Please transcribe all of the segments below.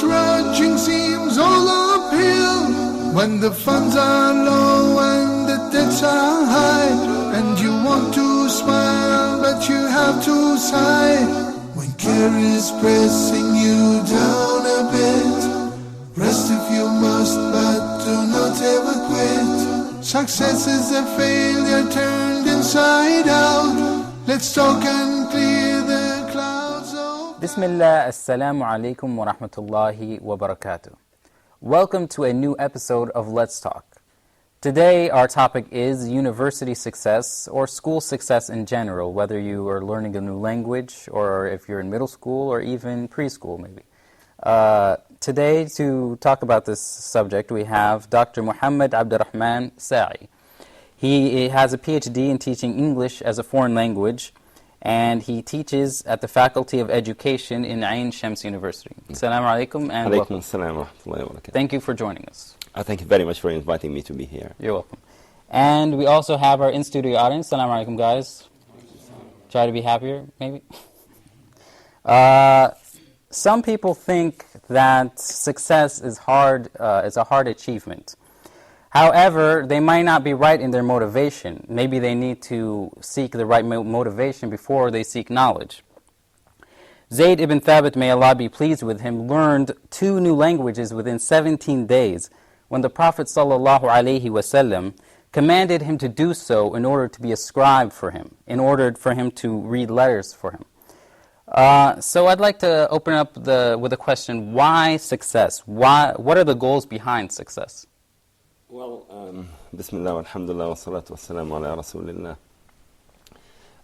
trudging seems all uphill, when the funds are low and the debts are high, and you want to smile but you have to sigh, when care is pressing you down a bit, rest if you must but do not ever quit. Success is a failure turned inside out. Let's talk and clear the clouds of... Bismillah, assalamu alaikum wa rahmatullahi wa barakatuh. Welcome to a new episode of Let's Talk. Today our topic is university success or school success in general, whether you are learning a new language or if you're in middle school or even preschool maybe. Today to talk about this subject we have Dr. Muhammad Abdurrahman Sa'i. He has a PhD in teaching English as a foreign language, and he teaches at the Faculty of Education in Ain Shams University. Assalamu alaikum and welcome. Assalam wa rahmatullahi wa barakatuh. Thank you for joining us. Thank you very much for inviting me to be here. You're welcome. And we also have our in-studio audience. Assalamu alaikum, guys. Try to be happier, maybe. Some people think that success is hard. It's a hard achievement. However, they might not be right in their motivation. Maybe they need to seek the right motivation before they seek knowledge. Zayd ibn Thabit, may Allah be pleased with him, learned 2 new languages within 17 days when the Prophet ﷺ commanded him to do so in order to be a scribe for him, in order for him to read letters for him. So I'd like to open up with a question, why success? What are the goals behind success? Well, Bismillah, alhamdulillah, wa salatu wa salamu ala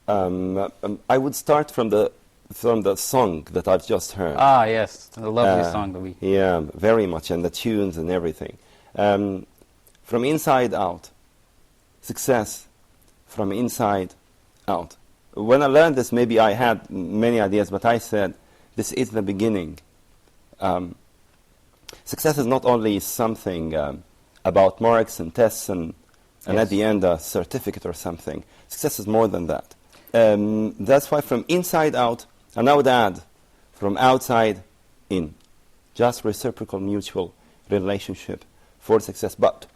rasulillah. I would start from the song that I've just heard. Ah, yes, the lovely song that we... Yeah, very much, and the tunes and everything. From inside out, success from inside out. When I learned this, maybe I had many ideas, but I said, this is the beginning. Success is not only something about marks and tests and yes, at the end a certificate or something. Success is more than that. That's why from inside out, and I would add, from outside in. Just reciprocal mutual relationship for success. But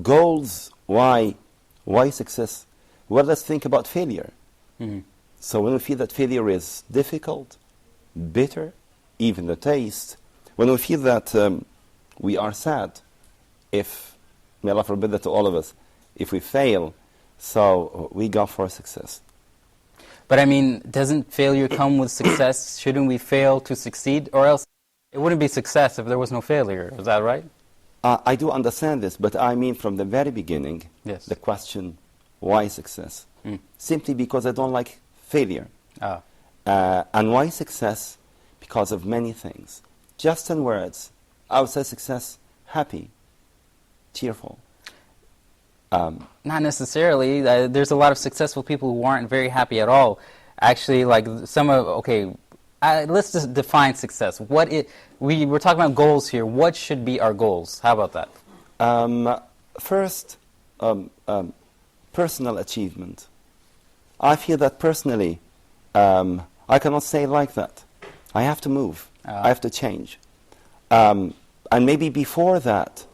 goals, why success? Well, let's think about failure. Mm-hmm. So when we feel that failure is difficult, bitter, even the taste, when we feel that we are sad, if, may Allah forbid that to all of us, if we fail, so we go for success. But I mean, doesn't failure come with success? Shouldn't we fail to succeed? Or else it wouldn't be success if there was no failure. Is that right? I do understand this, but I mean from the very beginning, yes, the question, why success? Simply because I don't like failure. And why success? Because of many things. Just in words, I would say success, happy, cheerful. Not necessarily. There's a lot of successful people who aren't very happy at all. Actually, like let's just define success. We were talking about goals here. What should be our goals? How about that? First, personal achievement. I feel that personally, I cannot say like that. I have to move. I have to change. And maybe before that,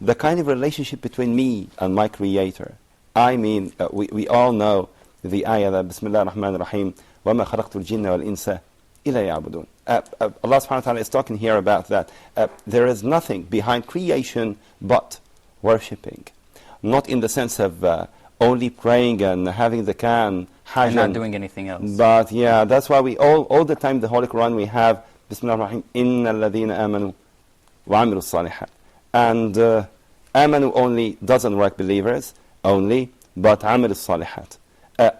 the kind of relationship between me and my Creator. I mean, we all know the ayah that Bismillah ar-Rahman ar-Rahim, وَمَا خَلَقْتُ الْجِنَّ وَالْإِنسَ إِلَّا يَعْبُدُونَ. Allah subhanahu wa ta'ala is talking here about that. There is nothing behind creation but worshipping. Not in the sense of only praying and having the can, and not doing anything else. But yeah, that's why we all the time, the Holy Quran, we have Bismillah ar-Rahim, إِنَّ الَّذِينَ آمَنُوا وَعَمِلُوا الصَّالِحَاتِ. And amanu only doesn't work believers only, but amil salihat.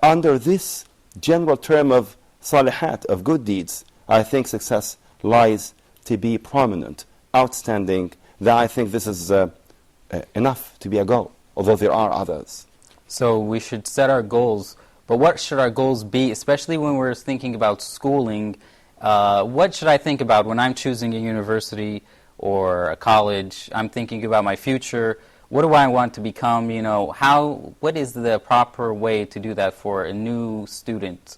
Under this general term of salihat, of good deeds, I think success lies to be prominent, outstanding. That I think this is enough to be a goal, although there are others. So we should set our goals, but what should our goals be, especially when we're thinking about schooling? What should I think about when I'm choosing a university or a college? I'm thinking about my future. What do I want to become? What is the proper way to do that for a new student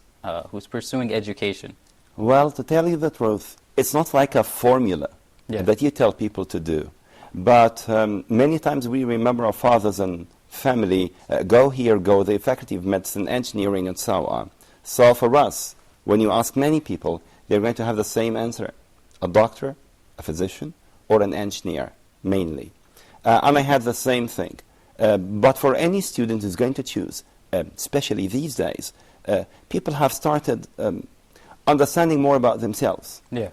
who's pursuing education? Well, to tell you the truth, it's not like a formula that you tell people to do. But many times we remember our fathers and family, go here, go there, faculty of medicine, engineering, and so on. So for us, when you ask many people, they're going to have the same answer: a doctor, a physician, or an engineer, mainly. And I had the same thing. But for any student who's going to choose, especially these days, people have started understanding more about themselves. Yeah.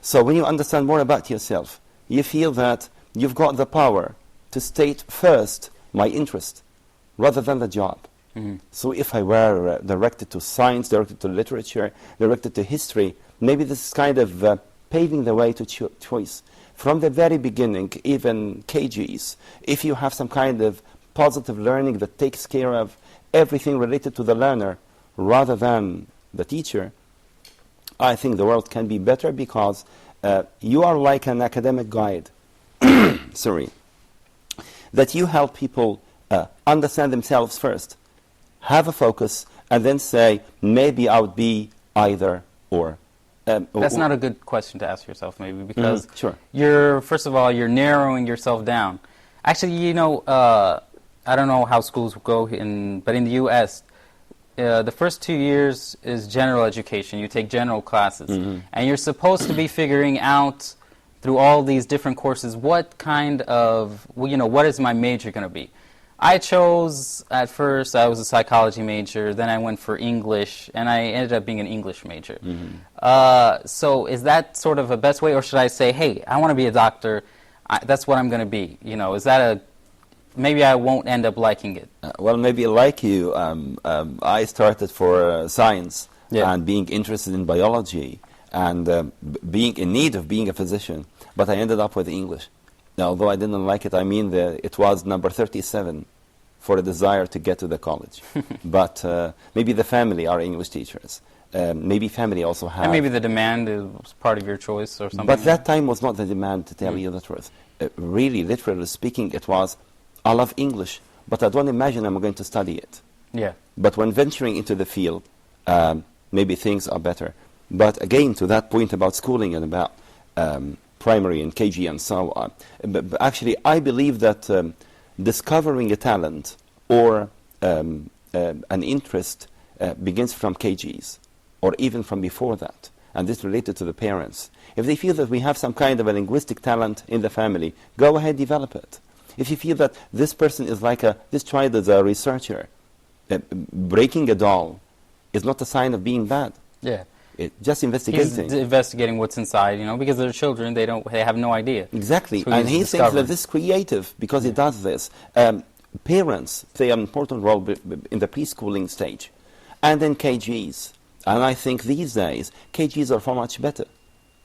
So when you understand more about yourself, you feel that you've got the power to state first my interest rather than the job. Mm-hmm. So if I were directed to science, directed to literature, directed to history, maybe this is kind of paving the way to choice. From the very beginning, even KGs, if you have some kind of positive learning that takes care of everything related to the learner rather than the teacher, I think the world can be better, because you are like an academic guide, sorry, that you help people understand themselves first, have a focus, and then say, maybe I would be either or. That's not a good question to ask yourself, maybe, because sure. First of all, you're narrowing yourself down. Actually, you know, I don't know how schools go, but in the U.S., the first 2 years is general education. You take general classes. Mm-hmm. And you're supposed to be figuring out, through all these different courses, what kind of, what is my major going to be? I chose, at first, I was a psychology major, then I went for English, and I ended up being an English major. Mm-hmm. So is that sort of a best way, or should I say, hey, I want to be a doctor, that's what I'm going to be? Is that maybe I won't end up liking it? Well, maybe like you, I started for science and being interested in biology and being in need of being a physician, but I ended up with English. Now, although I didn't like it, I mean, it was number 37 for a desire to get to the college. But maybe the family are English teachers. Maybe family also have... And maybe the demand is part of your choice or something. But that time was not the demand, to tell you the truth. Really, literally speaking, it was, I love English, but I don't imagine I'm going to study it. Yeah. But when venturing into the field, maybe things are better. But again, to that point about schooling and about primary and KG and so on, but actually I believe that discovering a talent or an interest begins from KGs, or even from before that. And this related to the parents. If they feel that we have some kind of a linguistic talent in the family, go ahead, develop it. If you feel that this person is like this child is a researcher, breaking a doll is not a sign of being bad. Yeah. Just investigating. He's investigating what's inside, because they're children, they have no idea. Exactly. And he thinks that this is creative because he does this. Parents play an important role in the preschooling stage. And then KGs. And I think these days, KGs are far much better.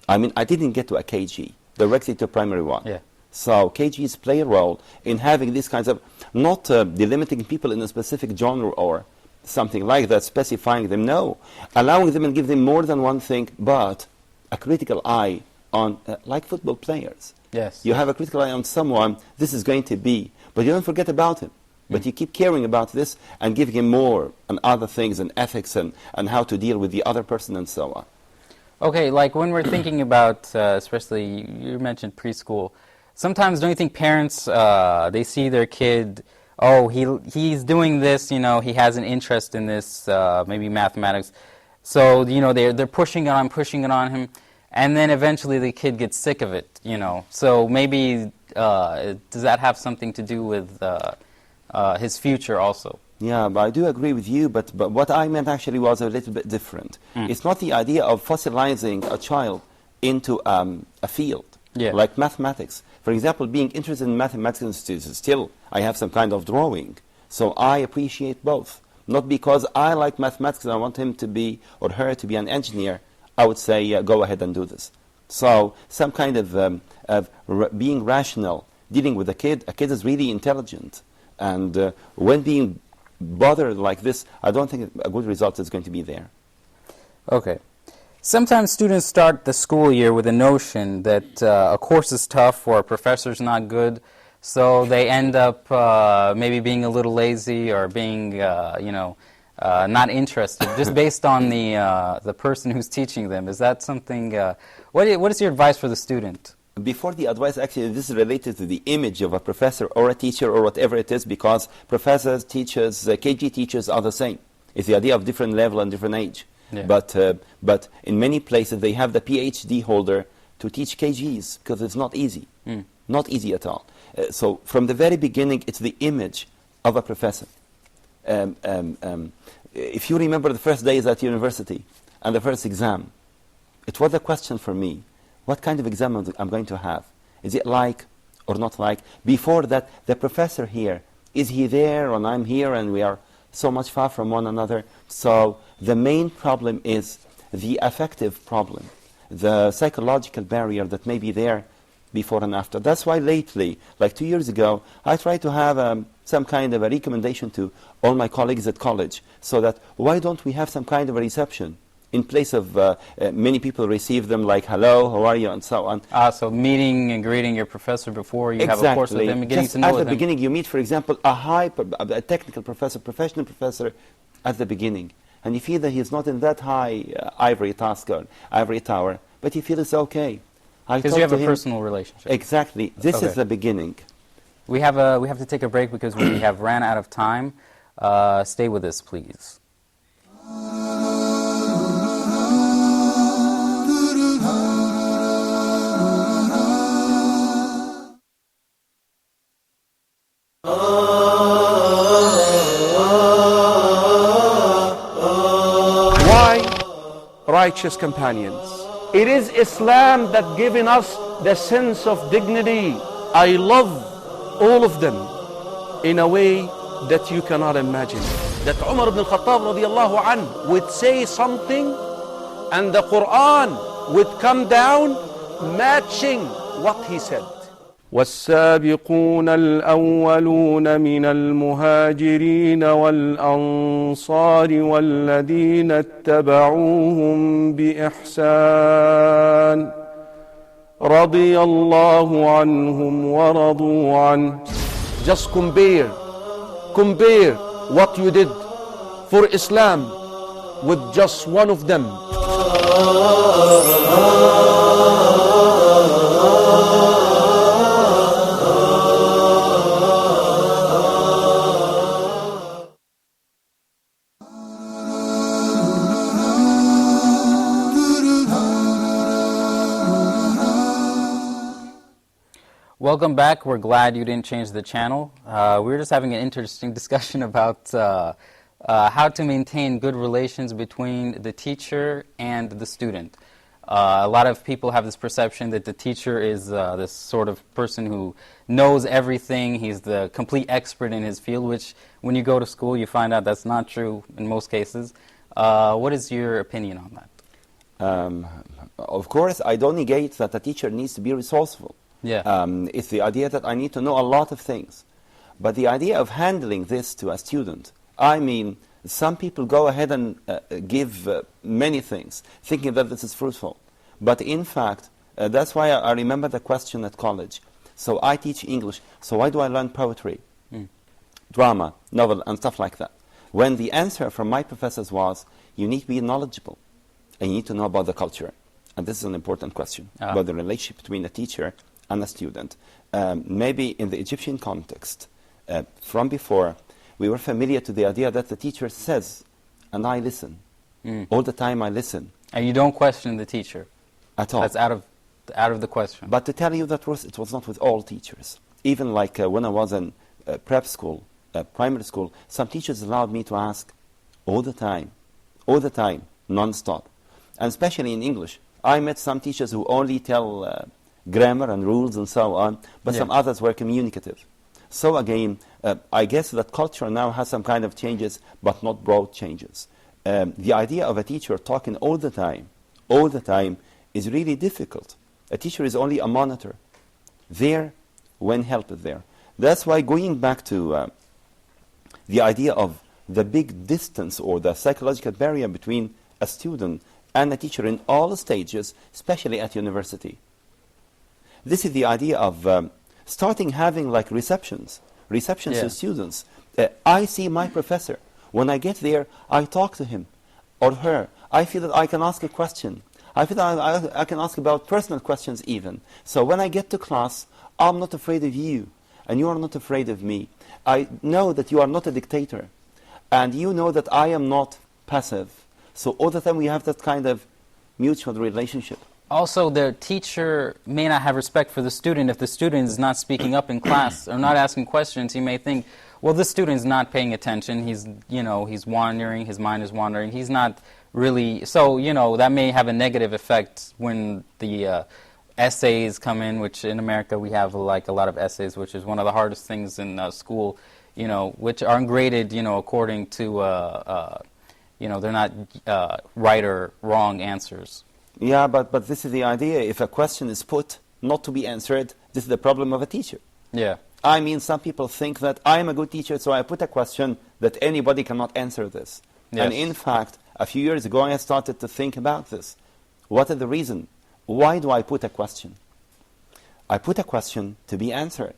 I mean, I didn't get to a KG, directly to primary one. Yeah. So KGs play a role in having these kinds of, not delimiting people in a specific genre or something like that, specifying them, no. Allowing them and give them more than one thing, but a critical eye on, like football players. Yes. You have a critical eye on someone, this is going to be, but you don't forget about him. But you keep caring about this and giving him more and other things and ethics and how to deal with the other person and so on. Okay, like when we're thinking about, especially you mentioned preschool, sometimes don't you think parents, they see their kid, oh, he's doing this, he has an interest in this, maybe mathematics. So, they're pushing it on him, and then eventually the kid gets sick of it, So maybe, does that have something to do with his future also? Yeah, but I do agree with you, but what I meant actually was a little bit different. It's not the idea of fossilizing a child into a field, like mathematics. For example, being interested in mathematics still, I have some kind of drawing. So I appreciate both. Not because I like mathematics and I want him to be, or her to be an engineer, I would say, go ahead and do this. So some kind of being rational, dealing with a kid is really intelligent. And when being bothered like this, I don't think a good result is going to be there. Okay. Sometimes students start the school year with a notion that a course is tough or a professor's not good, so they end up maybe being a little lazy or being, not interested, just based on the person who's teaching them? Is that something? What is your advice for the student? Before the advice, actually, this is related to the image of a professor or a teacher or whatever it is, because professors, teachers, KG teachers are the same. It's the idea of different level and different age. Yeah. But in many places, they have the PhD holder to teach KGs, because it's not easy. Not easy at all. So from the very beginning, it's the image of a professor. If you remember the first days at university and the first exam, it was a question for me. What kind of exam I'm going to have? Is it like or not like? Before that, the professor here, is he there and I'm here and we are so much far from one another? So the main problem is the affective problem, the psychological barrier that may be there before and after. That's why lately, like 2 years ago, I tried to have some kind of a recommendation to all my colleagues at college, so that why don't we have some kind of a reception in place of many people receive them like, hello, how are you, and so on. So meeting and greeting your professor before you have a course with him and getting to know him. At the beginning, you meet, for example, a technical professor, professional professor at the beginning, and you feel that he's not in that high ivory tower, but you feel it's okay. Because you have a personal relationship. Exactly. This is the beginning. We have to take a break because we have ran out of time. Stay with us, please. Why righteous companions? It is Islam that given us the sense of dignity. I love all of them in a way that you cannot imagine. That Umar ibn al-Khattab radiallahu anhu would say something and the Quran would come down matching what he said. والسابقون الأولون من المهاجرين والأنصار والذين اتبعوهم بإحسان رضي الله عنهم ورضوا عنه. Just compare what you did for Islam with just one of them. Welcome back. We're glad you didn't change the channel. We were just having an interesting discussion about how to maintain good relations between the teacher and the student. A lot of people have this perception that the teacher is this sort of person who knows everything. He's the complete expert in his field, which when you go to school you find out that's not true in most cases. What is your opinion on that? Of course, I don't negate that the teacher needs to be resourceful. Yeah. It's the idea that I need to know a lot of things. But the idea of handling this to a student, I mean, some people go ahead and give many things, thinking that this is fruitful. But in fact, that's why I remember the question at college. So I teach English, so why do I learn poetry, drama, novel, and stuff like that? When the answer from my professors was, you need to be knowledgeable, and you need to know about the culture. And this is an important question, about the relationship between a teacher and a student. Maybe in the Egyptian context, from before, we were familiar to the idea that the teacher says, and I listen. All the time I listen. And you don't question the teacher? At all. That's out of the question. But to tell you the truth, it was not with all teachers. Even like when I was in prep school, primary school, some teachers allowed me to ask all the time, non-stop. And especially in English. I met some teachers who only tell grammar and rules and so on, but some others were communicative. So again, I guess that culture now has some kind of changes, but not broad changes. The idea of a teacher talking all the time is really difficult. A teacher is only a monitor, there when help is there. That's why going back to the idea of the big distance or the psychological barrier between a student and a teacher in all stages, especially at university. This is the idea of starting having like receptions to students. I see my professor When I get there, I talk to him or her. I feel that I can ask a question. I feel that I can ask about personal questions even. So when I get to class, I'm not afraid of you, and you are not afraid of me. I know that you are not a dictator, and you know that I am not passive. So all the time we have that kind of mutual relationship. Also, the teacher may not have respect for the student if the student is not speaking up in class or not asking questions. He may think, well, this student's not paying attention. He's, he's wandering. His mind is wandering. He's not really. So, that may have a negative effect when the essays come in, which in America we have like a lot of essays, which is one of the hardest things in school, which are graded, according to, they're not right or wrong answers. Yeah, but this is the idea. If a question is put not to be answered, this is the problem of a teacher. Yeah. I mean, some people think that I am a good teacher, so I put a question that anybody cannot answer this. Yes. And in fact, a few years ago, I started to think about this. What is the reason? Why do I put a question? I put a question to be answered.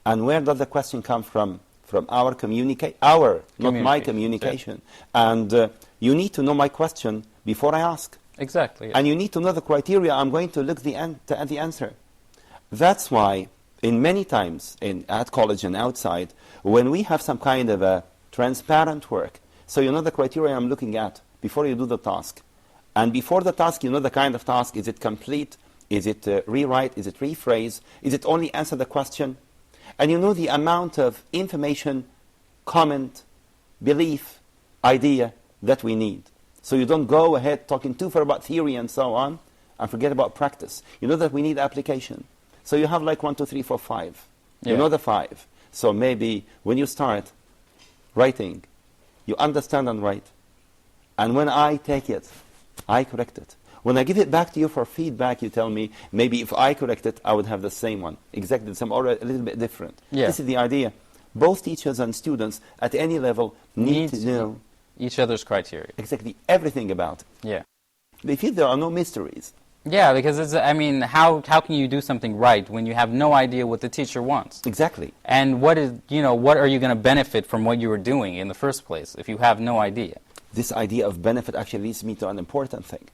And where does the question come from? From our not my communication. Yeah. And you need to know my question before I ask. Exactly. Yeah. And you need to know the criteria I'm going to look at the answer. That's why, in many times at college and outside, when we have some kind of a transparent work, so you know the criteria I'm looking at before you do the task. And before the task, you know the kind of task. Is it complete? Is it rewrite? Is it rephrase? Is it only answer the question? And you know the amount of information, comment, belief, idea that we need. So you don't go ahead talking too far about theory and so on and forget about practice. You know that we need application. So you have like 1, 2, 3, 4, 5. Yeah. You know the 5. So maybe when you start writing, you understand and write. And when I take it, I correct it. When I give it back to you for feedback, you tell me, maybe if I correct it, I would have the same one. Exactly the same, or a little bit different. Yeah. This is the idea. Both teachers and students at any level need to know each other's criteria. Exactly everything about it. Yeah. They feel there are no mysteries. Yeah, because how can you do something right when you have no idea what the teacher wants? Exactly. And what are you going to benefit from what you were doing in the first place if you have no idea? This idea of benefit actually leads me to an important thing.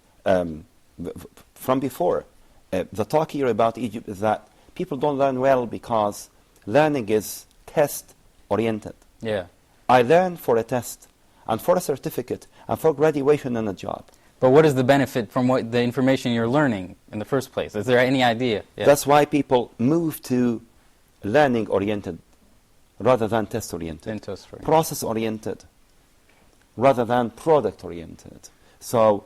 From before, the talk here about Egypt is that people don't learn well because learning is test-oriented. Yeah. I learn for a test, and for a certificate, and for graduation and a job. But what is the benefit from the information you're learning in the first place? Is there any idea? Yeah. That's why people move to learning-oriented rather than test-oriented. Process-oriented rather than product-oriented. So,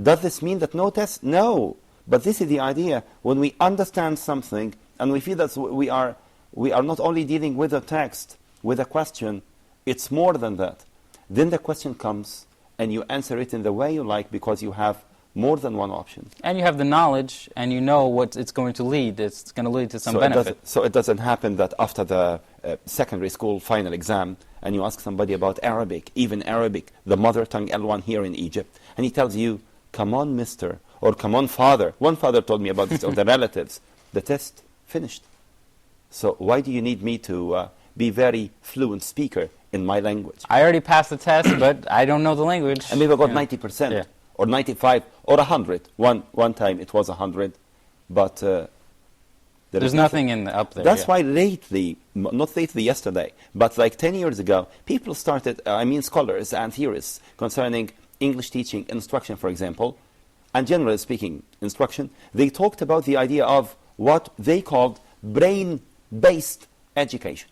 does this mean that no tests? No. But this is the idea. When we understand something, and we feel that we are not only dealing with a text, with a question, it's more than that. Then the question comes, and you answer it in the way you like because you have more than one option. And you have the knowledge, and you know what it's going to lead. It's going to lead to some benefit. So it doesn't happen that after the secondary school final exam, and you ask somebody about Arabic, even Arabic, the mother tongue L1 here in Egypt, and he tells you, come on, mister, or come on, father. One father told me about this, of the relatives. The test finished. So why do you need me to be very fluent speaker in my language? I already passed the test, but I don't know the language. And maybe I got 90%, or 95, or 100. One time it was 100, but there's nothing up there. That's why lately, not lately yesterday, but like 10 years ago, people started, scholars and theorists concerning English teaching, instruction, for example, and generally speaking, instruction, they talked about the idea of what they called brain-based education.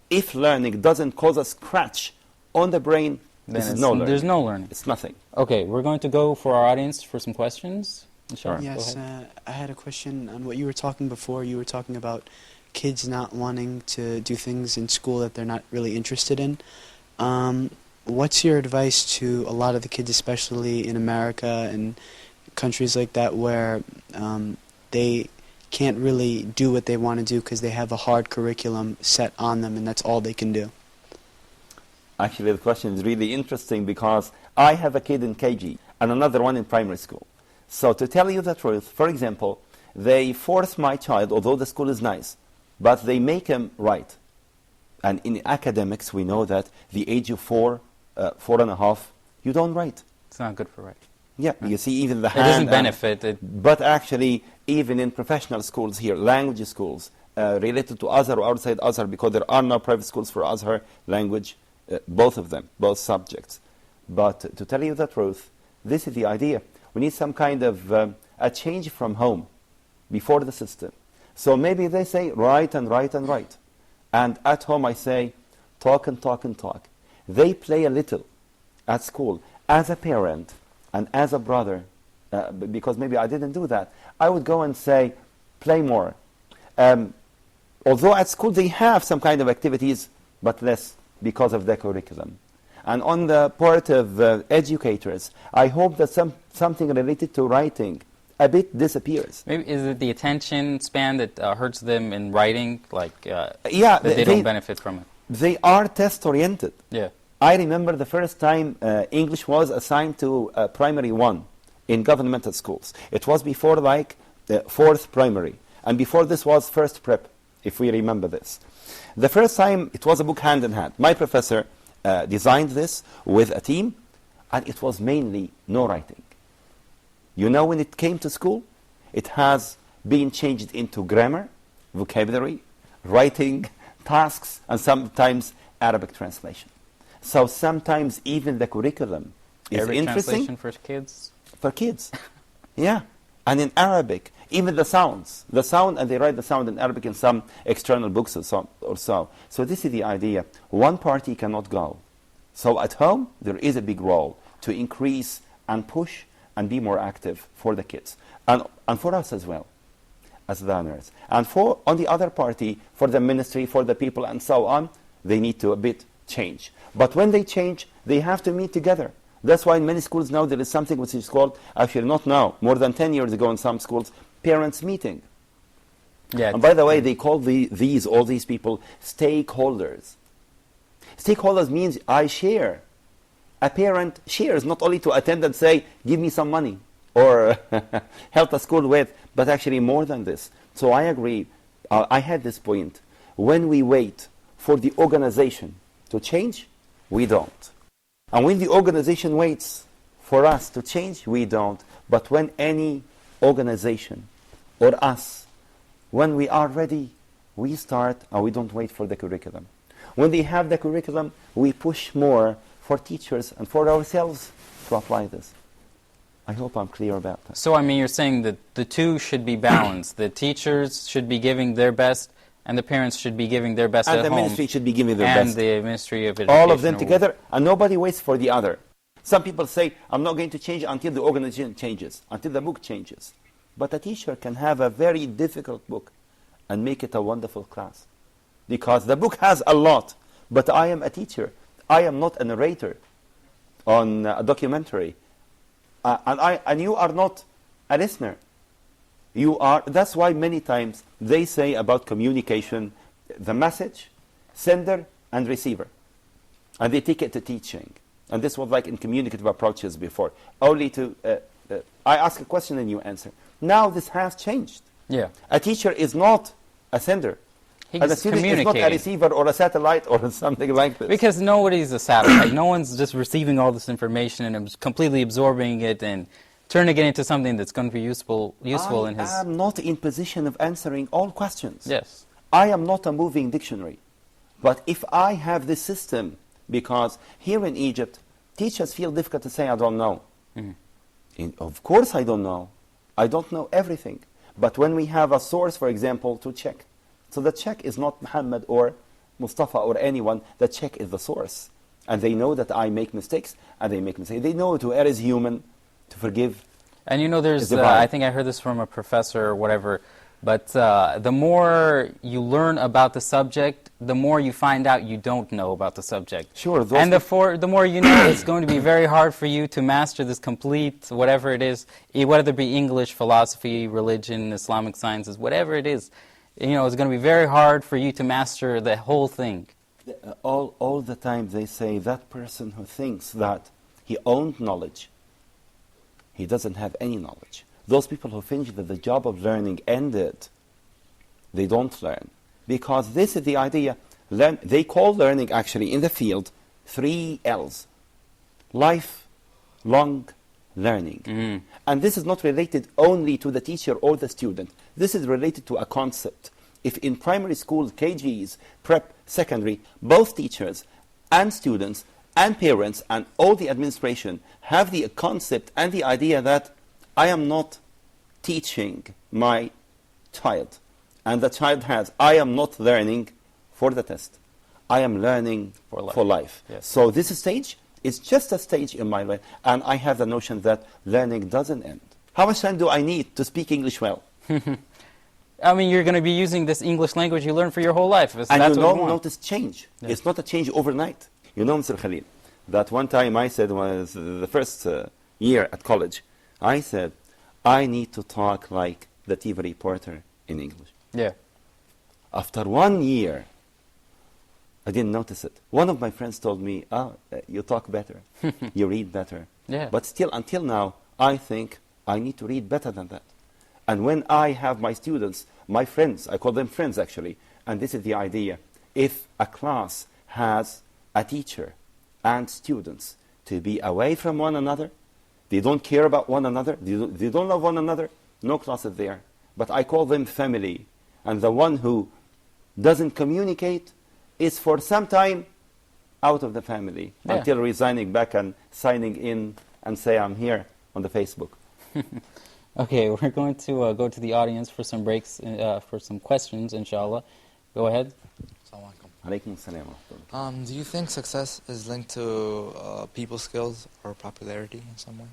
If learning doesn't cause a scratch on the brain, there's no learning. It's nothing. Okay, we're going to go for our audience for some questions. Sure. Yes, I had a question on what you were talking before. You were talking about kids not wanting to do things in school that they're not really interested in. What's your advice to a lot of the kids, especially in America and countries like that, where they can't really do what they want to do because they have a hard curriculum set on them and that's all they can do? Actually, the question is really interesting because I have a kid in KG and another one in primary school. So to tell you the truth, for example, they force my child, although the school is nice, but they make him write. And in academics, we know that the age of 4.5, you don't write. It's not good for writing. Yeah, you see even the It hand. doesn't benefit. But actually, even in professional schools here, language schools, related to Azhar or outside Azhar, because there are no private schools for Azhar language, both of them, both subjects. But to tell you the truth, this is the idea. We need some kind of a change from home before the system. So maybe they say write and write and write. And at home I say talk and talk and talk. They play a little at school. As a parent and as a brother, because maybe I didn't do that, I would go and say play more. Although at school they have some kind of activities, but less because of the curriculum. And on the part of educators, I hope that something related to writing a bit disappears. Maybe is it the attention span that hurts them in writing, that they don't benefit from it? They are test-oriented. Yeah. I remember the first time English was assigned to primary 1 in governmental schools. It was before the 4th primary. And before this was first prep, if we remember this. The first time, it was a book hand in hand. My professor designed this with a team, and it was mainly no writing. You know, when it came to school, it has been changed into grammar, vocabulary, writing, tasks, and sometimes Arabic translation. So sometimes even the curriculum is Arabic interesting. translation for kids? For kids, yeah. And in Arabic, even the sound, and they write the sound in Arabic in some external books or so. So this is the idea. One party cannot go. So at home, there is a big role to increase and push and be more active for the kids. And for us as well, as learners. And on the other party, for the ministry, for the people, and so on, they need to a bit change. But when they change, they have to meet together. That's why in many schools now there is something which is called, actually not now, more than 10 years ago in some schools, parents' meeting. Yeah. And by the way, they call all these people stakeholders. Stakeholders means I share. A parent shares not only to attend and say, give me some money, or help the school with, but actually more than this. So I agree. I had this point. When we wait for the organization to change, we don't. And when the organization waits for us to change, we don't. But when any organization or us, when we are ready, we start and we don't wait for the curriculum. When they have the curriculum, we push more for teachers and for ourselves to apply this. I hope I'm clear about that. So, I mean, you're saying that the two should be balanced. The teachers should be giving their best, and the parents should be giving their best at home. And the ministry should be giving their and best. And the Ministry of Education. All of them together, and nobody waits for the other. Some people say, I'm not going to change until the organization changes, until the book changes. But a teacher can have a very difficult book and make it a wonderful class. Because the book has a lot, but I am a teacher. I am not a narrator on a documentary. And you are not a listener. You are. That's why many times they say about communication, the message, sender and receiver. And they take it to teaching. And this was like in communicative approaches before. Only to, I ask a question and you answer. Now this has changed. Yeah. A teacher is not a sender. He's and a student is not a receiver or a satellite or something like this. Because nobody's a satellite. No one's just receiving all this information and completely absorbing it and turning it into something that's going to be useful in his... I am not in position of answering all questions. Yes. I am not a moving dictionary. But if I have this system, because here in Egypt, teachers feel difficult to say, I don't know. Mm-hmm. Of course I don't know. I don't know everything. But when we have a source, for example, to check. So the check is not Muhammad or Mustafa or anyone. The check is the source. And they know that I make mistakes, and they make mistakes. They know to err is human, to forgive. And you know, there's, I think I heard this from a professor or whatever, but the more you learn about the subject, the more you find out you don't know about the subject. Sure. And the more you know, it's going to be very hard for you to master this complete, whatever it is, whether it be English, philosophy, religion, Islamic sciences, whatever it is. You know, it's going to be very hard for you to master the whole thing. All the time they say that person who thinks that he owned knowledge, he doesn't have any knowledge. Those people who think that the job of learning ended, they don't learn. Because this is the idea. They call learning actually in the field 3 L's. Lifelong learning. And this is not related only to the teacher or the student. This is related to a concept. If in primary school, KGs, prep, secondary, both teachers and students and parents and all the administration have the concept and the idea that I am not teaching my child, and the child has, I am not learning for the test. I am learning for life. Yes. So this stage is just a stage in my life, and I have the notion that learning doesn't end. How much time do I need to speak English well? I mean, you're going to be using this English language you learn for your whole life. And that's you what you want. notice change. Yes. It's not a change overnight. You know, Mr. Khalil, that one time I said, was the first year at college, I said, I need to talk like the TV reporter in English. Yeah. After 1 year, I didn't notice it. One of my friends told me, you talk better, you read better. Yeah. But still, until now, I think I need to read better than that. And when I have my students, my friends, I call them friends actually, and this is the idea, if a class has a teacher and students to be away from one another, they don't care about one another, they don't love one another, no class is there. But I call them family. And the one who doesn't communicate is for some time out of the family until resigning back and signing in and say, I'm here on the Facebook. Okay, we're going to go to the audience for some breaks, for some questions, inshallah. Go ahead. Alaykum assalam wa rahmatullah. Do you think success is linked to people skills or popularity in some way?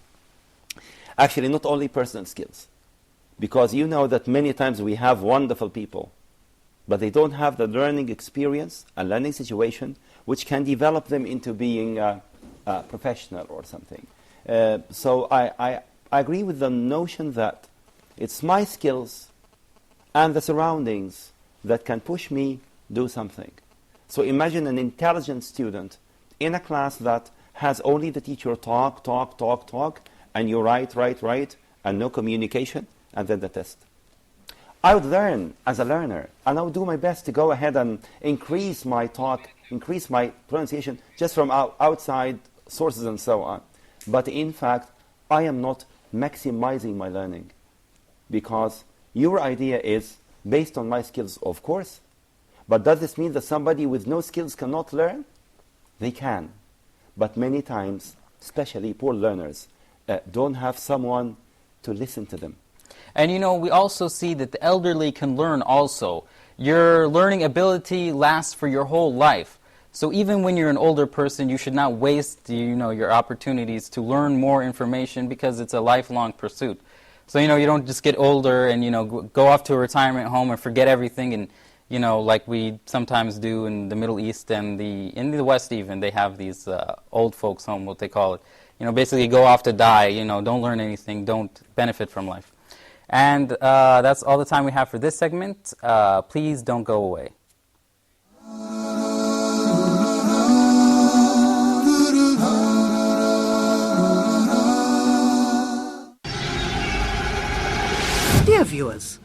Actually, not only personal skills. Because you know that many times we have wonderful people, but they don't have the learning experience and learning situation which can develop them into being a professional or something. So I agree with the notion that it's my skills and the surroundings that can push me do something. So imagine an intelligent student in a class that has only the teacher talk, and you write, and no communication, and then the test. I would learn as a learner, and I would do my best to go ahead and increase my talk, increase my pronunciation, just from outside sources and so on. But in fact, I am not maximizing my learning, because your idea is based on my skills, of course. But does this mean that somebody with no skills cannot learn? They can. But many times, especially poor learners, don't have someone to listen to them. And you know, we also see that the elderly can learn also. Your learning ability lasts for your whole life. So even when you're an older person, you should not waste, your opportunities to learn more information, because it's a lifelong pursuit. So, you don't just get older and, go off to a retirement home and forget everything, and, like we sometimes do in the Middle East and in the West even, they have these old folks home, what they call it. Basically go off to die, don't learn anything, don't benefit from life. And that's all the time we have for this segment. Please don't go away. Dear viewers,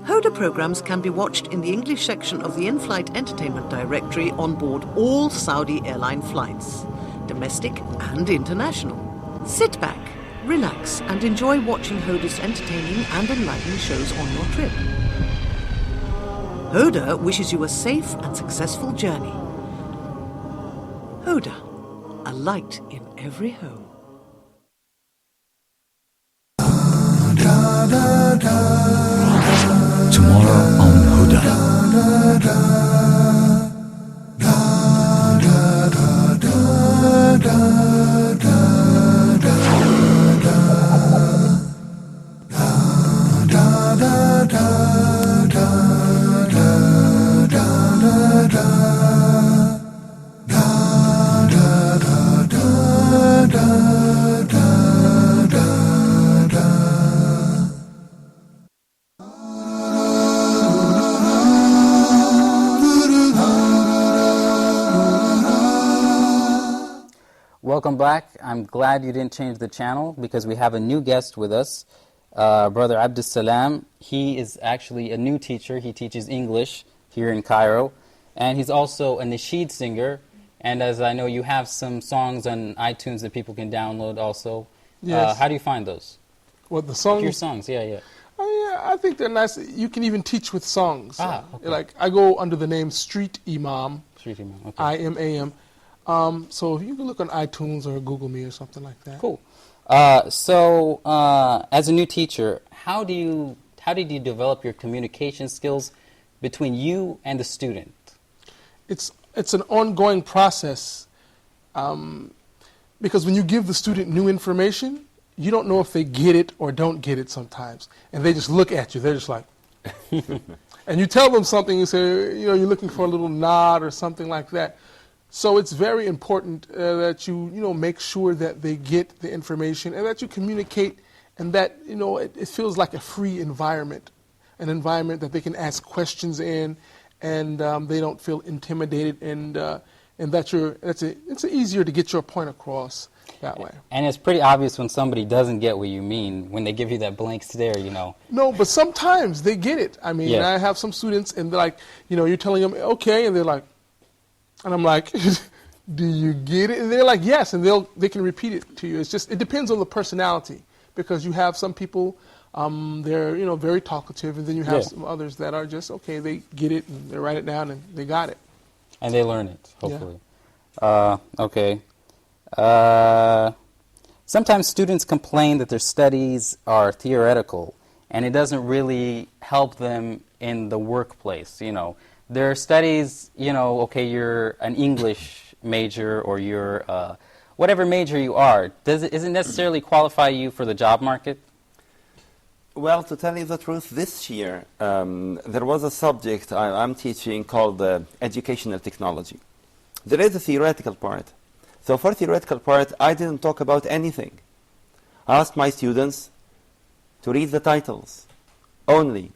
Hoda programs can be watched in the English section of the in-flight entertainment directory on board all Saudi airline flights, domestic and international. Sit back, relax and enjoy watching Hoda's entertaining and enlightening shows on your trip. Hoda wishes you a safe and successful journey. Hoda, a light in every home. Tomorrow on Huda. Welcome back. I'm glad you didn't change the channel, because we have a new guest with us, Brother Abdus Salam. He is actually a new teacher. He teaches English here in Cairo. and he's also a nasheed singer. And as I know, you have some songs on iTunes that people can download also. Yes. How do you find those? What, the songs? Your songs, yeah. Oh, yeah, I think they're nice. You can even teach with songs. Okay. Like, I go under the name Street Imam. Street Imam, okay. I-M-A-M. So you can look on iTunes or Google Me or something like that. Cool. So, as a new teacher, how did you develop your communication skills between you and the student? It's an ongoing process, because when you give the student new information, you don't know if they get it or don't get it sometimes, and they just look at you. They're just like, and you tell them something. You say, you're looking for a little nod or something like that. So it's very important that you make sure that they get the information and that you communicate, and that it feels like a free environment, an environment that they can ask questions in, and they don't feel intimidated, and that it's easier to get your point across that way. And it's pretty obvious when somebody doesn't get what you mean when they give you that blank stare. No, but sometimes they get it. I mean, Yeah. I have some students, and they're like, you're telling them okay, and they're like. And I'm like, do you get it? And they're like, yes, and they can repeat it to you. It depends on the personality, because you have some people, they're very talkative, and then you have some others that are just okay. They get it, and they write it down, and they got it. And they learn it, hopefully. Okay. Sometimes students complain that their studies are theoretical, and it doesn't really help them in the workplace. Their studies, okay, you're an English major, or you're whatever major you are. Does it necessarily qualify you for the job market? Well, to tell you the truth, this year there was a subject I'm teaching called educational technology. There is a theoretical part. So for theoretical part, I didn't talk about anything. I asked my students to read the titles only,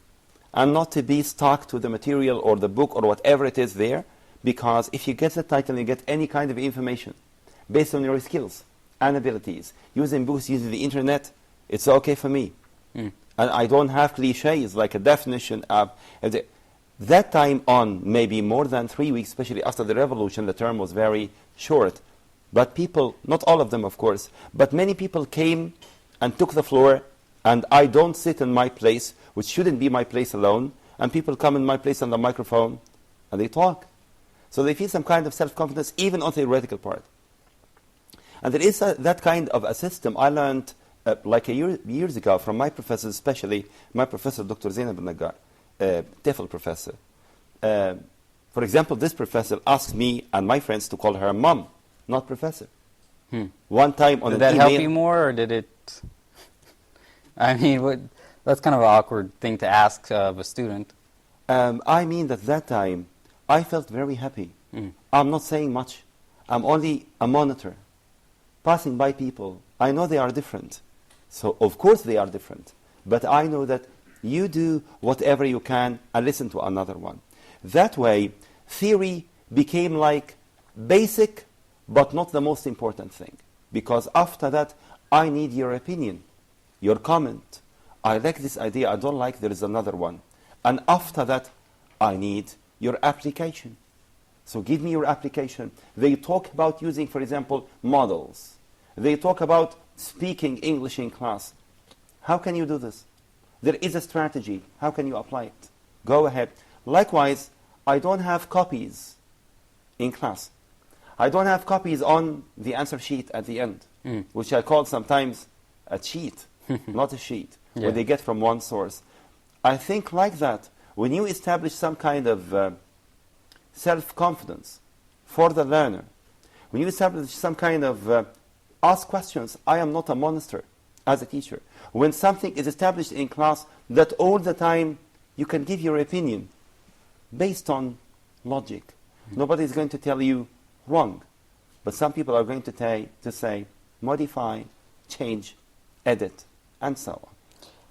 and not to be stuck to the material or the book or whatever it is there, because if you get the title, you get any kind of information based on your skills and abilities. Using books, using the internet, it's okay for me. And I don't have cliches like a definition of that time on, maybe more than 3 weeks, especially after the revolution. The term was very short, but people, not all of them of course, but many people came and took the floor, and I don't sit in my place, which shouldn't be my place alone, and people come in my place on the microphone and they talk. So they feel some kind of self-confidence even on the theoretical part. And there is that kind of a system I learned years ago from my professors, especially my professor, Dr. Zainab al-Nagar, TEFL professor. For example, this professor asked me and my friends to call her mom, not professor. One time on did an that email, help you more, or did it? I mean, that's kind of an awkward thing to ask of a student. I mean that time I felt very happy. I'm not saying much. I'm only a monitor, passing by people. I know they are different. So of course they are different. But I know that you do whatever you can and listen to another one. That way, theory became like basic, but not the most important thing. Because after that, I need your opinion, your comment. I like this idea, I don't like, there is another one. And after that, I need your application. So give me your application. They talk about using, for example, models. They talk about speaking English in class. How can you do this? There is a strategy. How can you apply it? Go ahead. Likewise, I don't have copies in class. I don't have copies on the answer sheet at the end, which I call sometimes a cheat, not a sheet, where they get from one source. I think like that, when you establish some kind of self-confidence for the learner, when you establish some kind of ask questions, I am not a monster as a teacher. When something is established in class that all the time you can give your opinion based on logic. Nobody is going to tell you wrong. But some people are going to say, modify, change, edit, and so on.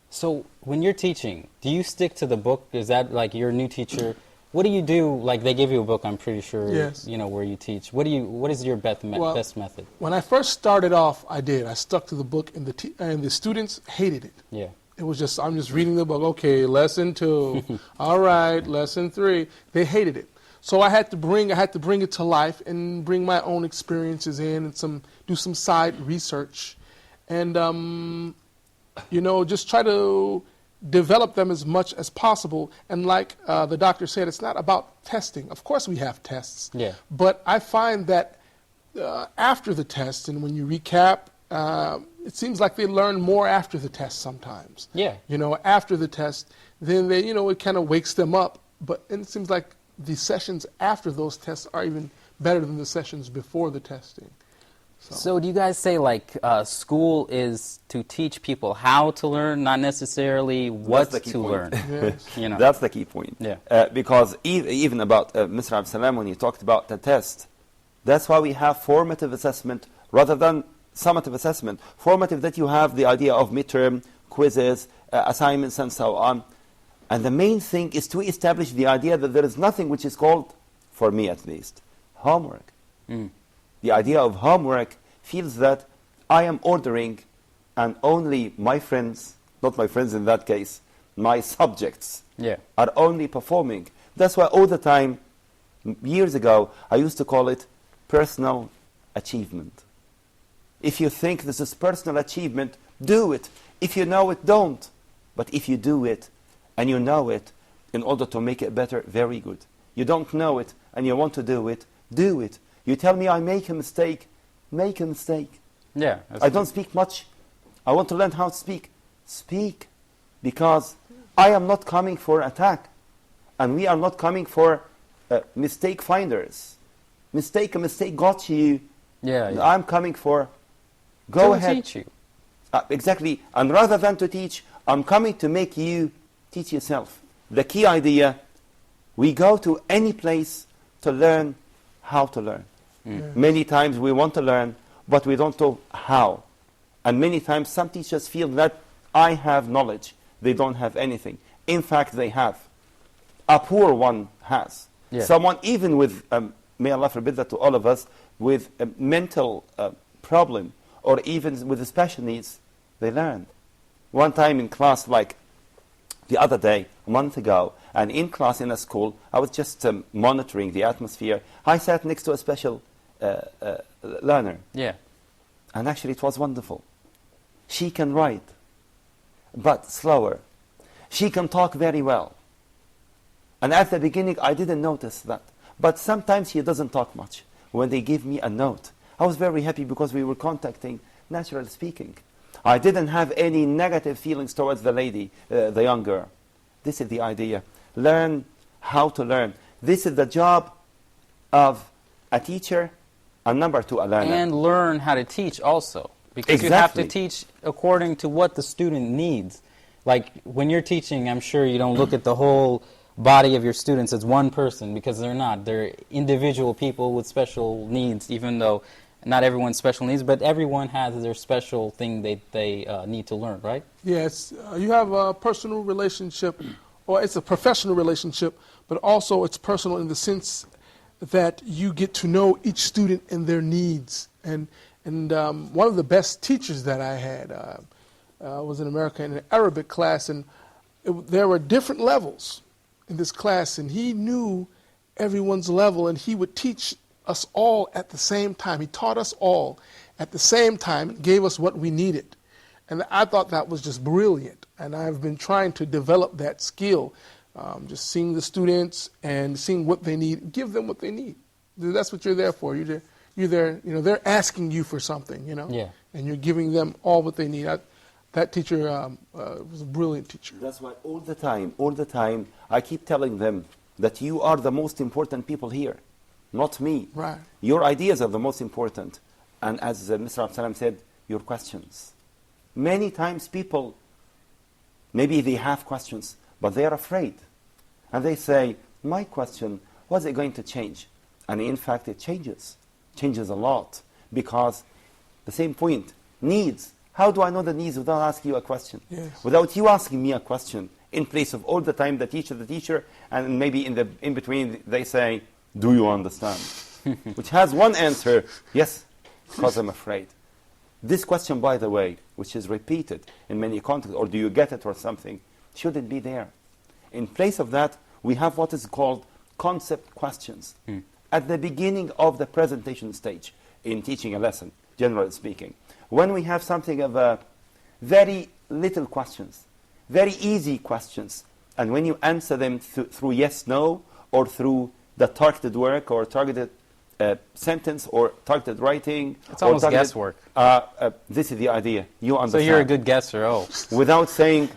So when you're teaching, do you stick to the book? Is that like you're a new teacher? What do you do? Like they give you a book, I'm pretty sure, yes. You know, where you teach. What is your best method? When I first started off, I did. I stuck to the book, and the students hated it. Yeah. It was I'm just reading the book. Okay, lesson 2. All right, lesson 3. They hated it. So I had to bring it to life and bring my own experiences in and do some side research, and just try to develop them as much as possible. And like the doctor said, it's not about testing. Of course we have tests, but I find that after the test and when you recap, it seems like they learn more after the test sometimes. Yeah. After the test, then they, it kind of wakes them up. But it seems like the sessions after those tests are even better than the sessions before the testing. So do you guys say school is to teach people how to learn, not necessarily what to learn? Yes. That's the key point. Yeah. Because even about Mr. Absalam, when he talked about the test, that's why we have formative assessment rather than summative assessment. Formative, that you have the idea of midterm, quizzes, assignments, and so on. And the main thing is to establish the idea that there is nothing which is called, for me at least, homework. The idea of homework feels that I am ordering and only my friends, not my friends in that case, my subjects are only performing. That's why all the time, years ago, I used to call it personal achievement. If you think this is personal achievement, do it. If you know it, don't. But if you do it, and you know it, in order to make it better, very good. You don't know it, and you want to do it, do it. You tell me I make a mistake, make a mistake. Yeah. I don't speak much. I want to learn how to speak. Speak. Because I am not coming for attack. And we are not coming for mistake finders. A mistake got you. Yeah. I'm coming for, go ahead. To teach you. Exactly. And rather than to teach, I'm coming to make you teach yourself. The key idea, we go to any place to learn how to learn. Many times we want to learn, but we don't know how. And many times some teachers feel that I have knowledge. They don't have anything. In fact, they have. A poor one has. Someone even with, may Allah forbid that to all of us, with a mental problem or even with special needs, they learn. One time in class, like the other day, a month ago, and in class in a school, I was just monitoring the atmosphere. I sat next to a special learner. Yeah. And actually it was wonderful. She can write, but slower. She can talk very well. And at the beginning, I didn't notice that. But sometimes she doesn't talk much. When they give me a note, I was very happy because we were contacting, naturally speaking. I didn't have any negative feelings towards the lady, the young girl. This is the idea. Learn how to learn. This is the job of a teacher, and number two, a learner. And learn how to teach also. Because you have to teach according to what the student needs. Like when you're teaching, I'm sure you don't look at the whole body of your students as one person, because they're not. They're individual people with special needs, even though not everyone's special needs, but everyone has their special thing they need to learn, right? Yes, you have a personal relationship, or it's a professional relationship, but also it's personal in the sense that you get to know each student and their needs. And one of the best teachers that I had was in America in an Arabic class, and there were different levels in this class, and he knew everyone's level, and he would teach us all at the same time. He taught us all at the same time and gave us what we needed. And I thought that was just brilliant, and I've been trying to develop that skill, just seeing the students and seeing what they need, give them what they need. That's what you're there for. You're there, they're asking you for something, and you're giving them all what they need. That teacher was a brilliant teacher. That's why all the time, I keep telling them that you are the most important people here, not me. Right. Your ideas are the most important. And as Mr. Absalam said, your questions. Many times people, maybe they have questions, but they are afraid. And they say, my question, what's it going to change? And in fact, it changes a lot. Because the same point, needs. How do I know the needs without asking you a question? Yes. Without you asking me a question, in place of all the time the teacher, and maybe in between they say, do you understand? Which has one answer, yes, because I'm afraid. This question, by the way, which is repeated in many contexts, or do you get it or something, shouldn't be there. In place of that, we have what is called concept questions at the beginning of the presentation stage in teaching a lesson, generally speaking. When we have something of a very little questions, very easy questions, and when you answer them through yes, no, or through the targeted work or targeted sentence or targeted writing. It's almost guesswork. This is the idea. You understand. So you're a good guesser, Without saying,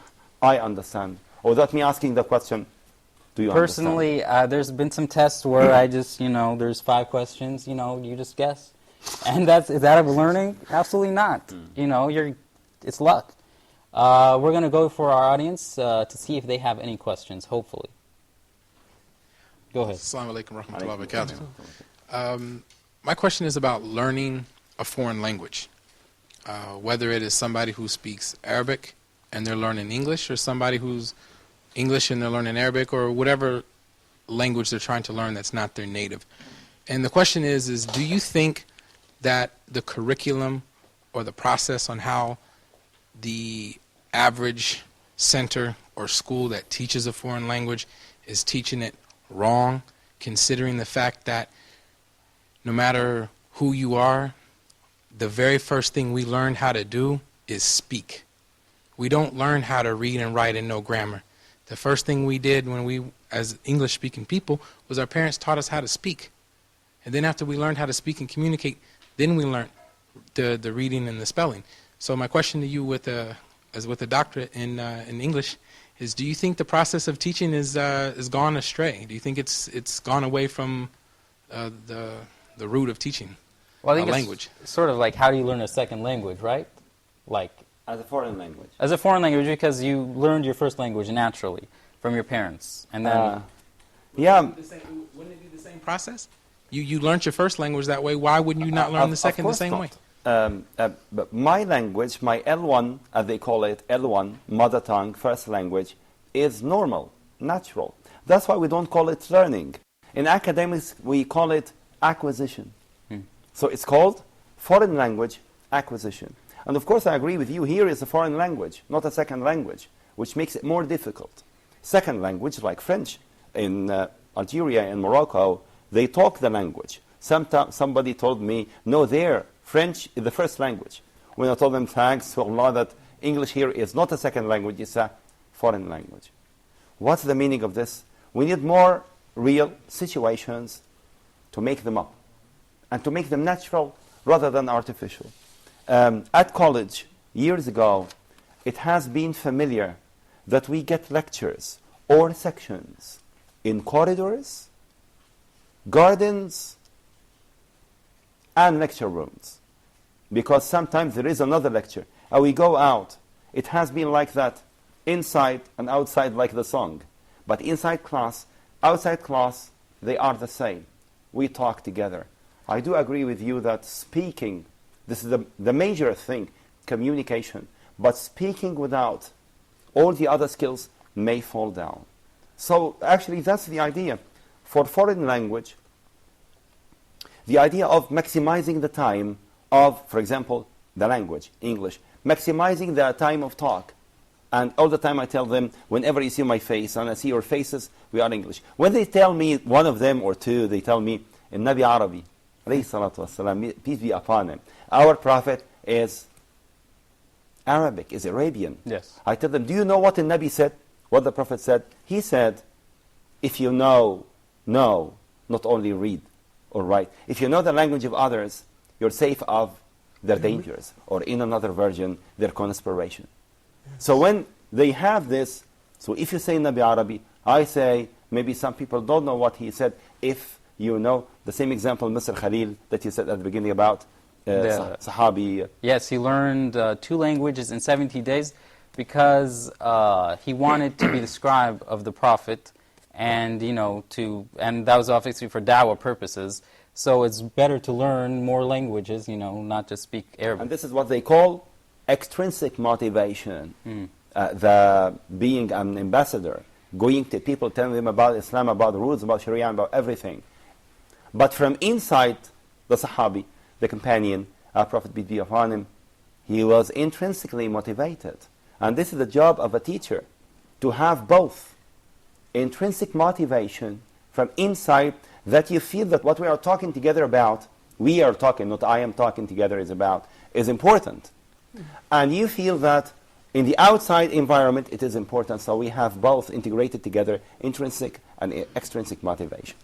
I understand. Or without me asking the question, do you Personally, there's been some tests where I just, there's 5 questions, you just guess. And is that a learning? Absolutely not. It's luck. We're going to go for our audience to see if they have any questions, hopefully. Go ahead. Assalamu alaikum wa rahmatullahi wa barakatuh. My question is about learning a foreign language, whether it is somebody who speaks Arabic and they're learning English, or somebody who's English and they're learning Arabic, or whatever language they're trying to learn that's not their native. And the question is do you think that the curriculum or the process on how the average center or school that teaches a foreign language is teaching it wrong, considering the fact that no matter who you are, the very first thing we learn how to do is speak. We don't learn how to read and write and know grammar. The first thing we did when we, as English-speaking people, was our parents taught us how to speak. And then after we learned how to speak and communicate, then we learned the reading and the spelling. So my question to you as with a doctorate in English is, do you think the process of teaching is gone astray? Do you think it's gone away from the root of teaching I think language? It's sort of like, how do you learn a second language, right? Like as a foreign language. As a foreign language, because you learned your first language naturally from your parents, and then wouldn't it be the same process? You learned your first language that way. Why wouldn't you not learn the second the same way? But my language, my L1, as they call it, L1, mother tongue, first language, is normal, natural. That's why we don't call it learning. In academics, we call it acquisition. So it's called foreign language acquisition. And of course, I agree with you, here is a foreign language, not a second language, which makes it more difficult. Second language, like French, in Algeria and Morocco, they talk the language. Somebody told me, no, there, French is the first language. When I told them, thanks to Allah, that English here is not a second language, it's a foreign language. What's the meaning of this? We need more real situations to make them up, and to make them natural rather than artificial. At college, years ago, it has been familiar that we get lectures or sections in corridors, gardens, and lecture rooms. Because sometimes there is another lecture, and we go out. It has been like that, inside and outside, like the song. But inside class, outside class, they are the same. We talk together. I do agree with you that speaking, this is the major thing, communication. But speaking without all the other skills may fall down. So actually that's the idea. For foreign language, the idea of maximizing the time of, for example, the language, English, maximizing the time of talk. And all the time I tell them, whenever you see my face and I see your faces, we are English. When they tell me, one of them or two, they tell me, Nabi Arabi, alayhi salatu wasalam, peace be upon him, our prophet is Arabic, is Arabian. Yes. I tell them, do you know what the Nabi said? What the prophet said? He said, if you know, not only read or write. If you know the language of others, you're safe of their dangers, or in another version, their conspiration. So when they have this, so if you say Nabi Arabi, I say, maybe some people don't know what he said. If you know, the same example, Mr. Khalil, that you said at the beginning about Sahabi. Yes, he learned 2 languages in 70 days because he wanted to be the scribe of the Prophet, and and that was obviously for da'wah purposes. So it's better to learn more languages, not just speak Arabic. And this is what they call extrinsic motivation. The being an ambassador, going to people, telling them about Islam, about the rules, about Sharia, about everything. But from inside the Sahabi, the companion, our Prophet be upon him, he was intrinsically motivated. And this is the job of a teacher, to have both intrinsic motivation from inside, that you feel that what we are talking together about, we are talking, not I am talking together, is important. And you feel that in the outside environment it is important, so we have both integrated together, intrinsic and extrinsic motivation.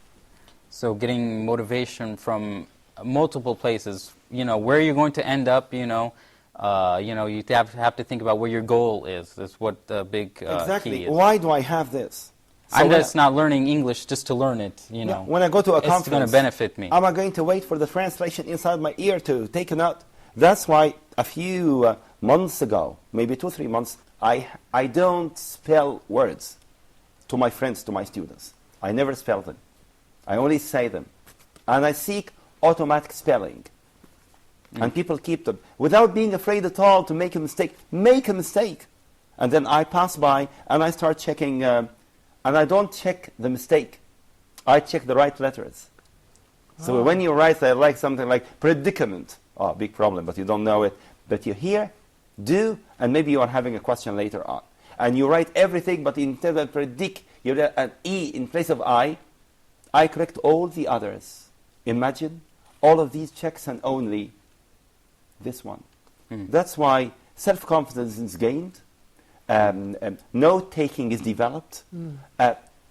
So getting motivation from multiple places, where you're going to end up, you have to think about where your goal is. That's what the big exactly. key is. Why do I have this? So I'm just not learning English just to learn it, Yeah, when I go to a conference, it's going to benefit me. Am I going to wait for the translation inside my ear to take a note? That's why a few months ago, maybe 2-3 months, I don't spell words to my friends, to my students. I never spell them. I only say them. And I seek automatic spelling. And people keep them. Without being afraid at all to make a mistake. Make a mistake. And then I pass by and I start checking, and I don't check the mistake. I check the right letters. So when you write like something like predicament, big problem, but you don't know it. But you hear, do, and maybe you are having a question later on. And you write everything, but instead of predict, you write an E in place of I correct all the others. Imagine all of these checks and only this one. That's why self-confidence is gained, note-taking is developed,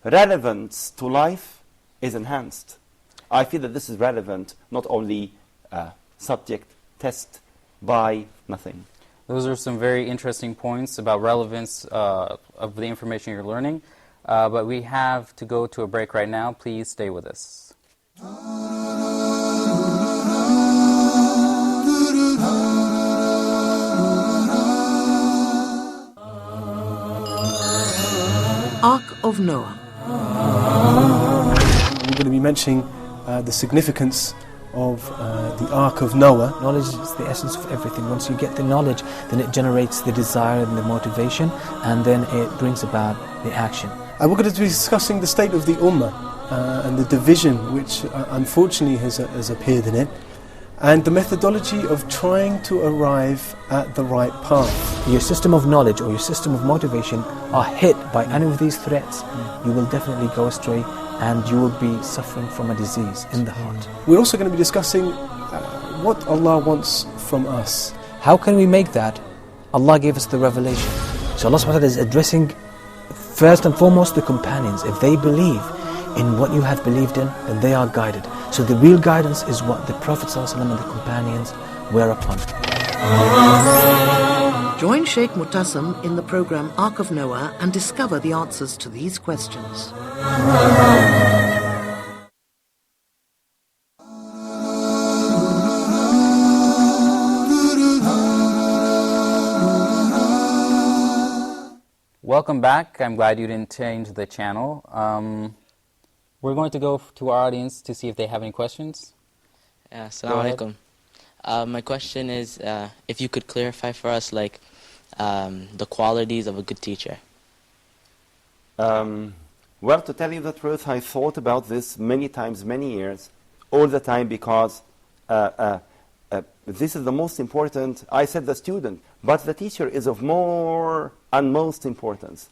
relevance to life is enhanced. I feel that this is relevant, not only subject, test, by nothing. Those are some very interesting points about relevance of the information you're learning. But we have to go to a break right now. Please stay with us. Ark of Noah. We're going to be mentioning the significance of the Ark of Noah. Knowledge is the essence of everything. Once you get the knowledge, then it generates the desire and the motivation, and then it brings about the action. And we're going to be discussing the state of the Ummah and the division which unfortunately has appeared in it, and the methodology of trying to arrive at the right path. Your system of knowledge or your system of motivation are hit by any of these threats, you will definitely go astray and you will be suffering from a disease in the heart. We're also going to be discussing what Allah wants from us. How can we make that? Allah gave us the revelation. So Allah subhanahu wa ta'ala is addressing first and foremost the companions. If they believe in what you have believed in, then they are guided. So the real guidance is what the Prophet ﷺ and the companions were upon. Join Sheikh Mutassim in the program Ark of Noah and discover the answers to these questions. Welcome back. I'm glad you didn't change the channel. We're going to go to our audience to see if they have any questions. Assalamu alaikum. My question is, if you could clarify for us, the qualities of a good teacher. Well, to tell you the truth, I thought about this many times, many years, all the time, because this is the most important. I said the student, but the teacher is of more and most importance.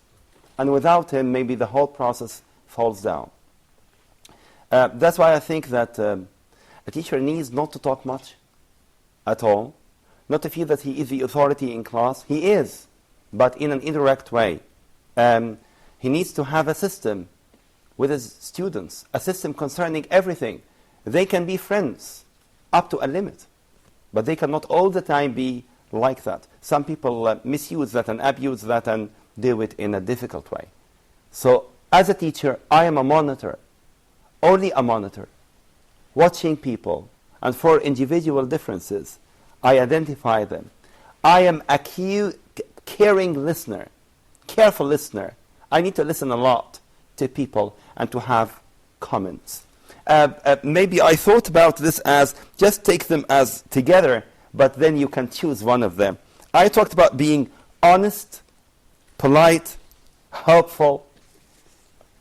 And without him, maybe the whole process falls down. That's why I think that a teacher needs not to talk much at all, not to feel that he is the authority in class. He is, but in an indirect way. He needs to have a system with his students, a system concerning everything. They can be friends up to a limit, but they cannot all the time be like that. Some people misuse that and abuse that and do it in a difficult way. So as a teacher, I am a monitor, only a monitor, watching people, and for individual differences, I identify them. I am a caring listener, careful listener. I need to listen a lot to people and to have comments. Maybe I thought about this as just take them as together, but then you can choose one of them. I talked about being honest, polite, helpful,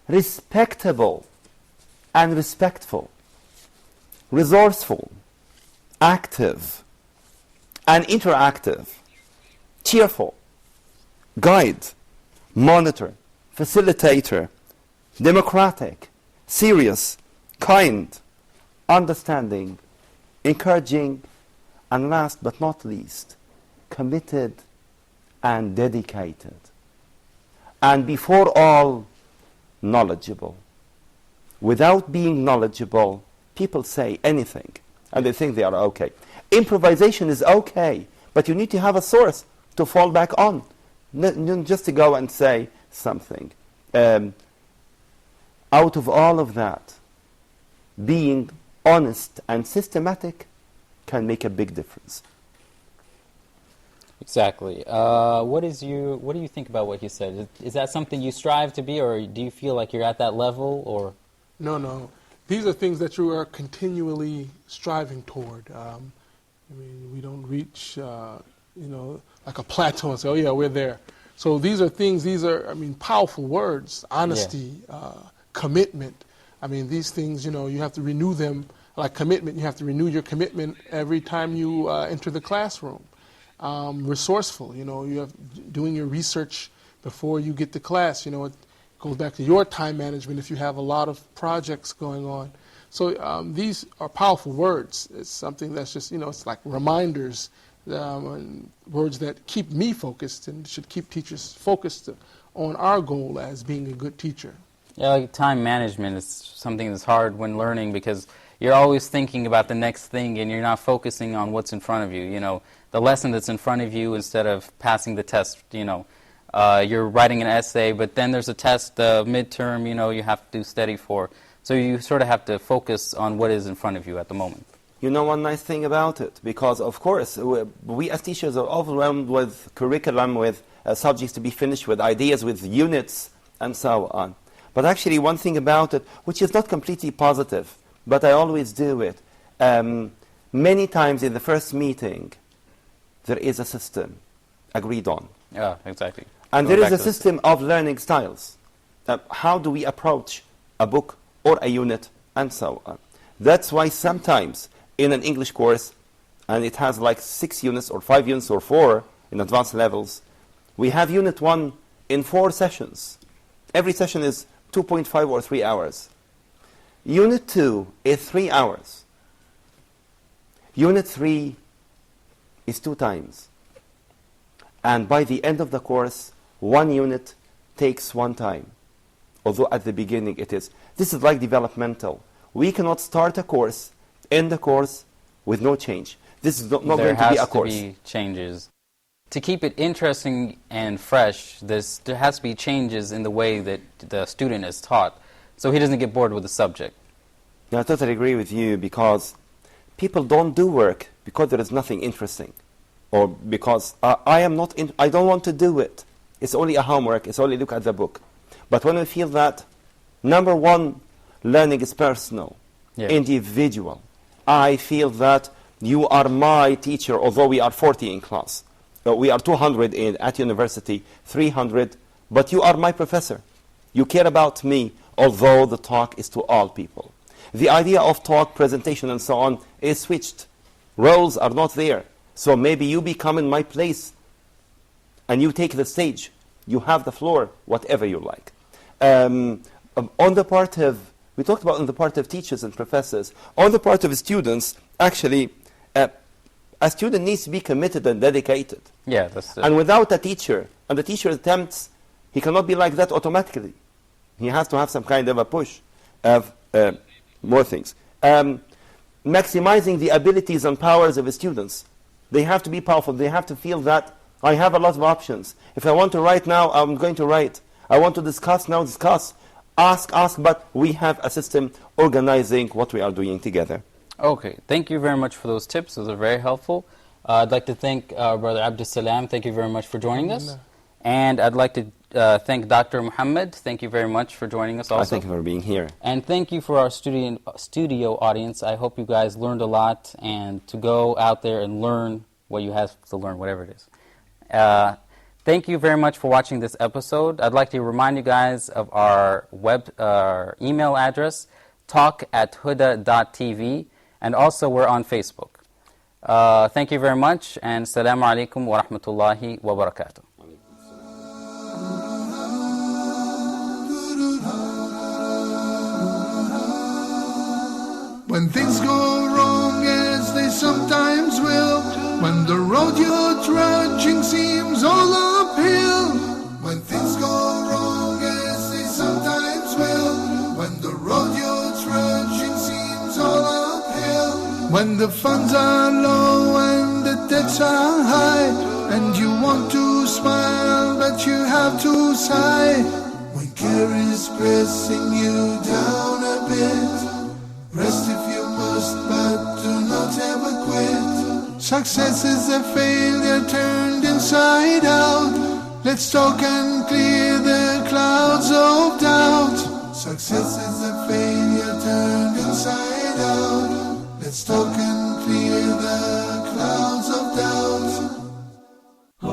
respectable, and respectful, resourceful, active, and interactive, cheerful, guide, monitor, facilitator, democratic, serious, kind, understanding, encouraging, and last but not least, committed and dedicated. And before all, knowledgeable. Without being knowledgeable, people say anything, and they think they are okay. Improvisation is okay, but you need to have a source to fall back on, not just to go and say something. Out of all of that, being honest and systematic can make a big difference. Exactly. What do you think about what he said? Is that something you strive to be, or do you feel like you're at that level, or? No. These are things that you are continually striving toward. I mean, we don't reach, like a plateau and say, oh yeah, we're there. So these are, powerful words. Honesty, commitment. I mean, these things, you have to renew them. Like commitment, you have to renew your commitment every time you enter the classroom. Resourceful, you have doing your research before you get to class. It goes back to your time management if you have a lot of projects going on. So these are powerful words. It's something that's just, it's like reminders, and words that keep me focused and should keep teachers focused on our goal as being a good teacher. Yeah, like time management is something that's hard when learning, because you're always thinking about the next thing and you're not focusing on what's in front of you. The lesson that's in front of you, instead of passing the test, you're writing an essay, but then there's a test, the midterm, you have to do study for. So you sort of have to focus on what is in front of you at the moment. One nice thing about it, because of course we as teachers are overwhelmed with curriculum, with subjects to be finished, with ideas, with units, and so on. But actually one thing about it, which is not completely positive, but I always do it, many times in the first meeting, there is a system agreed on. Yeah, exactly. And there is a system of learning styles. How do we approach a book or a unit, and so on. That's why sometimes in an English course, and it has like 6 units or 5 units or 4 in advanced levels, we have Unit 1 in 4 sessions. Every session is 2.5 or 3 hours. Unit 2 is 3 hours. Unit 3 is 2 times. And by the end of the course, 1 unit takes 1 time. Although at the beginning it is. This is like developmental. We cannot start a course, end the course, with no change. This is not going to be a course. There has to be changes. To keep it interesting and fresh, there has to be changes in the way that the student is taught, so he doesn't get bored with the subject. Yeah, I totally agree with you, because people don't do work because there is nothing interesting, or because I don't want to do it. It's only a homework. It's only look at the book. But when we feel that, number one, learning is personal, individual. I feel that you are my teacher, although we are 40 in class. We are 200 at university, 300, but you are my professor. You care about me, although the talk is to all people. The idea of talk, presentation, and so on is switched. Roles are not there. So maybe you become in my place, and you take the stage. You have the floor, whatever you like. On the part of, we talked about on the part of teachers and professors. On the part of students, actually, a student needs to be committed and dedicated. Yeah, that's and without a teacher, and the teacher attempts, he cannot be like that automatically. He has to have some kind of a push of more things. Maximizing the abilities and powers of the students. They have to be powerful. They have to feel that I have a lot of options. If I want to write now, I'm going to write. I want to discuss now, discuss. Ask, but we have a system organizing what we are doing together. Okay, thank you very much for those tips. Those are very helpful. I'd like to thank Brother Abdus Salam. Thank you very much for joining us. And I'd like to thank Dr. Muhammad. Thank you very much for joining us also. Thank you for being here. And thank you for our studio audience. I hope you guys learned a lot, and to go out there and learn what you have to learn, whatever it is. Thank you very much for watching this episode. I'd like to remind you guys of our email address, talk@huda.tv, and also we're on Facebook. Thank you very much, and Assalamu alaikum wa rahmatullahi wa barakatuh. When things go wrong as they sometimes will, when the road you're trudging seems all uphill. When things go wrong as they sometimes will, when the road you're trudging seems all uphill. When the funds are low and the debts are high, and you want to smile but you have to sigh. When care is pressing you down a bit, rest if you must, but do not ever quit. Success is a failure turned inside out. Let's talk and clear the clouds of doubt. Success is a failure turned inside out. Let's talk and clear the clouds of doubt.